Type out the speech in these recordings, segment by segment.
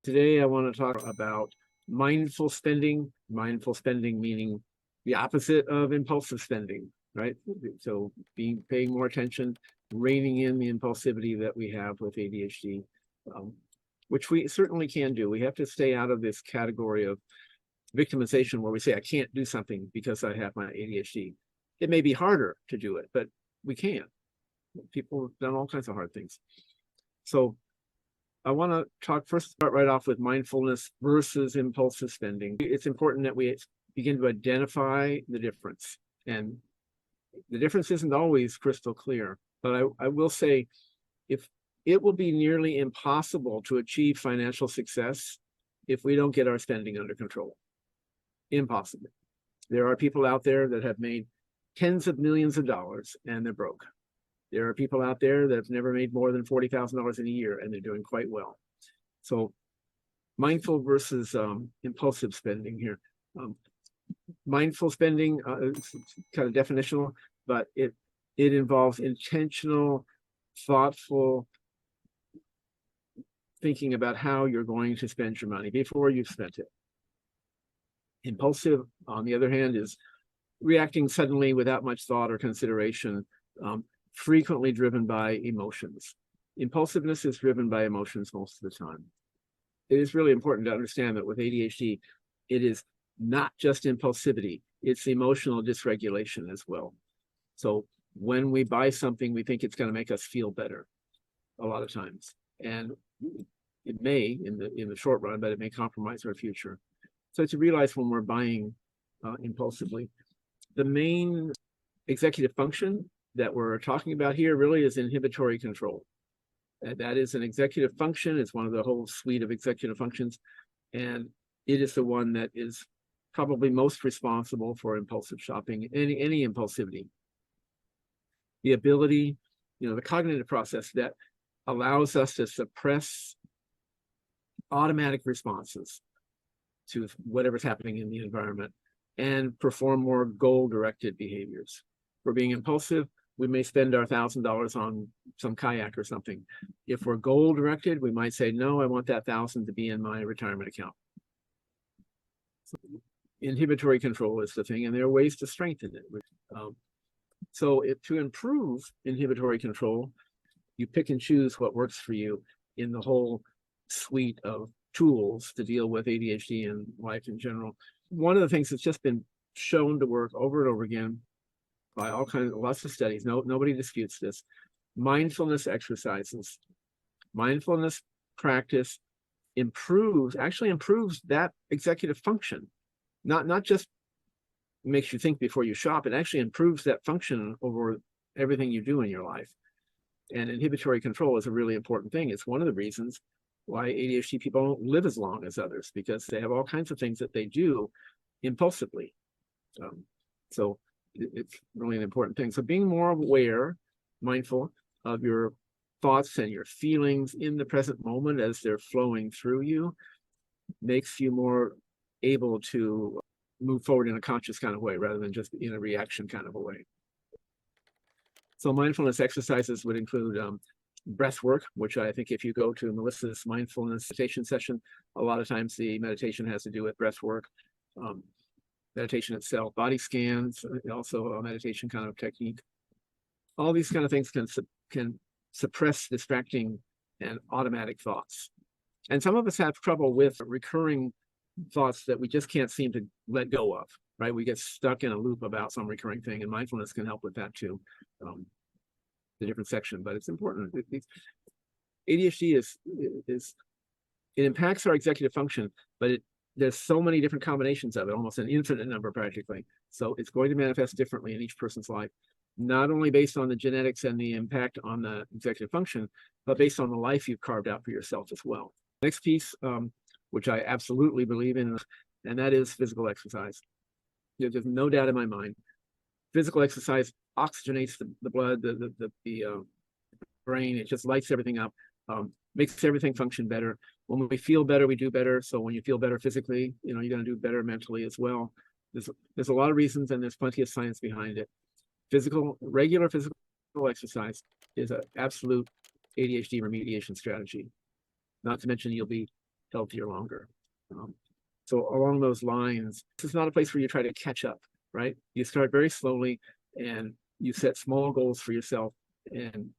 Today, I want to talk about mindful spending meaning the opposite of impulsive spending, right? So paying more attention, reining in the impulsivity that we have with ADHD, which we certainly can do. We have to stay out of this category of victimization where we say, I can't do something because I have my ADHD. It may be harder to do it, but we can. People have done all kinds of hard things. So I want to start right off with mindfulness versus impulsive spending. It's important that we begin to identify the difference. And the difference isn't always crystal clear, but I will say, if it will be nearly impossible to achieve financial success if we don't get our spending under control. Impossible. There are people out there that have made tens of millions of dollars and they're broke. There are people out there that have never made more than $40,000 in a year and they're doing quite well. So mindful versus impulsive spending here. Mindful spending is kind of definitional, but it involves intentional, thoughtful thinking about how you're going to spend your money before you've spent it. Impulsive, on the other hand, is reacting suddenly without much thought or consideration, frequently driven by emotions. Impulsiveness is driven by emotions most of the time. It is really important to understand that with ADHD, it is not just impulsivity, it's emotional dysregulation as well. So when we buy something, we think it's going to make us feel better a lot of times. And it may in the short run, but it may compromise our future. So to realize when we're buying impulsively, the main executive function that we're talking about here really is inhibitory control. That is an executive function. It's one of the whole suite of executive functions. And it is the one that is probably most responsible for impulsive shopping, any impulsivity. The ability, the cognitive process that allows us to suppress automatic responses to whatever's happening in the environment and perform more goal-directed behaviors. For being impulsive, we may spend our $1,000 on some kayak or something. If we're goal-directed, we might say, no, I want that $1,000 to be in my retirement account. So inhibitory control is the thing, and there are ways to strengthen it. To improve inhibitory control, you pick and choose what works for you in the whole suite of tools to deal with ADHD and life in general. One of the things that's just been shown to work over and over again by lots of studies, nobody disputes this, mindfulness exercises. Mindfulness practice actually improves that executive function. Not just makes you think before you shop, it actually improves that function over everything you do in your life. And inhibitory control is a really important thing. It's one of the reasons why ADHD people don't live as long as others, because they have all kinds of things that they do impulsively. So it's really an important thing. So being more aware, mindful of your thoughts and your feelings in the present moment as they're flowing through you makes you more able to move forward in a conscious kind of way rather than just in a reaction kind of a way. So mindfulness exercises would include breath work, which I think if you go to Melissa's mindfulness meditation session, a lot of times the meditation has to do with breath work. Meditation itself, body scans, also a meditation kind of technique. All these kind of things can suppress distracting and automatic thoughts. And some of us have trouble with recurring thoughts that we just can't seem to let go of, right? We get stuck in a loop about some recurring thing, and mindfulness can help with that too. The different section, but it's important. ADHD it impacts our executive function, but there's so many different combinations of it, almost an infinite number practically. So it's going to manifest differently in each person's life, not only based on the genetics and the impact on the executive function, but based on the life you've carved out for yourself as well. Next piece, which I absolutely believe in, and that is physical exercise. There's no doubt in my mind. Physical exercise oxygenates the blood, the brain. It just lights everything up, makes everything function better. When we feel better, we do better. So when you feel better physically, you're going to do better mentally as well. There's a lot of reasons, and there's plenty of science behind it. Regular physical exercise is an absolute ADHD remediation strategy. Not to mention, you'll be healthier longer. So along those lines, this is not a place where you try to catch up, right? You start very slowly and you set small goals for yourself. And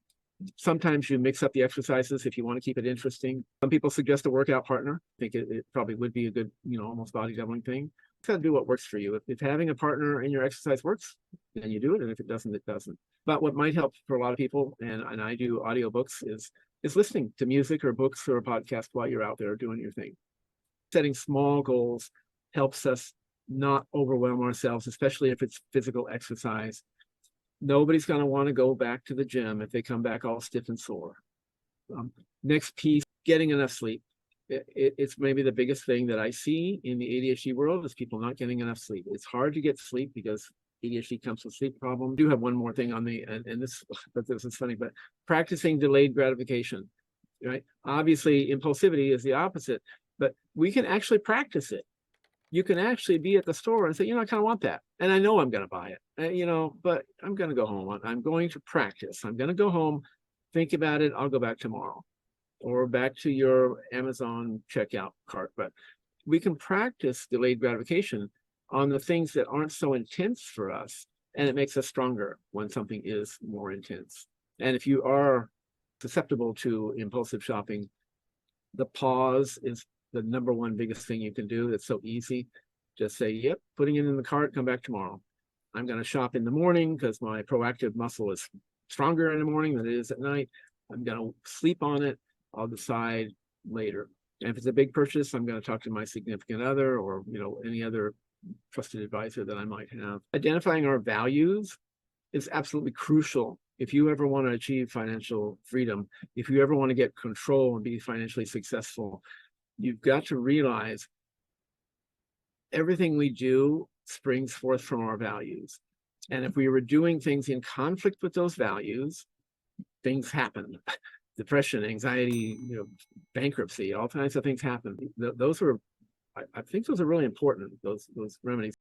sometimes you mix up the exercises if you want to keep it interesting. Some people suggest a workout partner. I think it probably would be a good, almost body doubling thing. You got to do what works for you. If having a partner in your exercise works, then you do it. And if it doesn't, it doesn't. But what might help for a lot of people, and I do audiobooks, is listening to music or books or a podcast while you're out there doing your thing. Setting small goals helps us not overwhelm ourselves, especially if it's physical exercise. Nobody's going to want to go back to the gym if they come back all stiff and sore. Next piece, getting enough sleep. It's maybe the biggest thing that I see in the ADHD world is people not getting enough sleep. It's hard to get sleep because ADHD comes with sleep problems. I do have one more thing on and this is funny, but practicing delayed gratification, right? Obviously, impulsivity is the opposite, but we can actually practice it. You can actually be at the store and say, I kind of want that. And I know I'm going to buy it, but I'm going to go home. I'm going to practice. I'm going to go home, think about it. I'll go back tomorrow or back to your Amazon checkout cart. But we can practice delayed gratification on the things that aren't so intense for us. And it makes us stronger when something is more intense. And if you are susceptible to impulsive shopping, the pause is the number one biggest thing you can do. That's so easy. Just say, yep, putting it in the cart, come back tomorrow. I'm going to shop in the morning because my proactive muscle is stronger in the morning than it is at night. I'm going to sleep on it. I'll decide later. And if it's a big purchase, I'm going to talk to my significant other or, any other trusted advisor that I might have. Identifying our values is absolutely crucial. If you ever want to achieve financial freedom, if you ever want to get control and be financially successful, you've got to realize everything we do springs forth from our values. And if we were doing things in conflict with those values, things happen. Depression, anxiety, bankruptcy, all kinds of things happen. Those are, I think those are really important, those remedies.